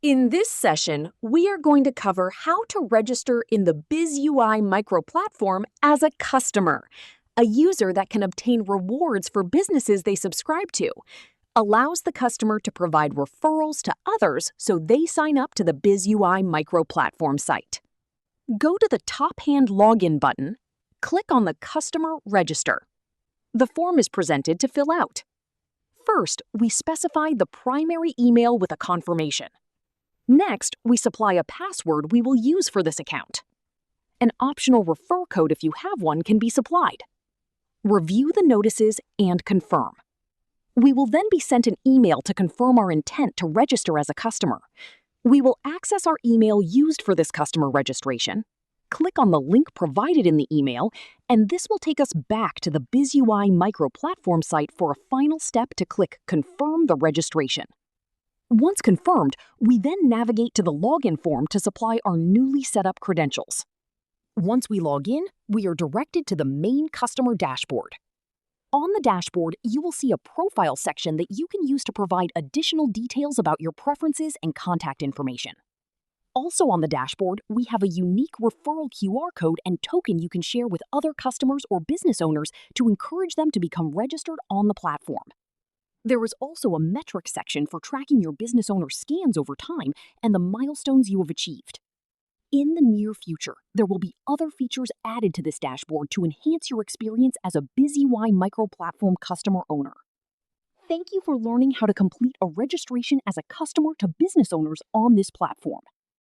In this session, we are going to cover how to register in the BizUI Micro platform as a customer, a user that can obtain rewards for businesses they subscribe to, allows the customer to provide referrals to others so they sign up to the BizUI Micro platform site. Go to the top-hand login button, click on the Customer Register. The form is presented to fill out. First, we specify the primary email with a confirmation. Next, we supply a password we will use for this account. An optional refer code, if you have one, can be supplied. Review the notices and confirm. We will then be sent an email to confirm our intent to register as a customer. We will access our email used for this customer registration, click on the link provided in the email, and this will take us back to the BizUI Micro platform site for a final step to click Confirm the registration. Once confirmed, we then navigate to the login form to supply our newly set up credentials. Once we log in, we are directed to the main customer dashboard. On the dashboard, you will see a profile section that you can use to provide additional details about your preferences and contact information. Also on the dashboard, we have a unique referral QR code and token you can share with other customers or business owners to encourage them to become registered on the platform. There is also a metrics section for tracking your business owner scans over time and the milestones you have achieved. In the near future, there will be other features added to this dashboard to enhance your experience as a BizUI Micro platform customer owner. Thank you for learning how to complete a registration as a customer to business owners on this platform.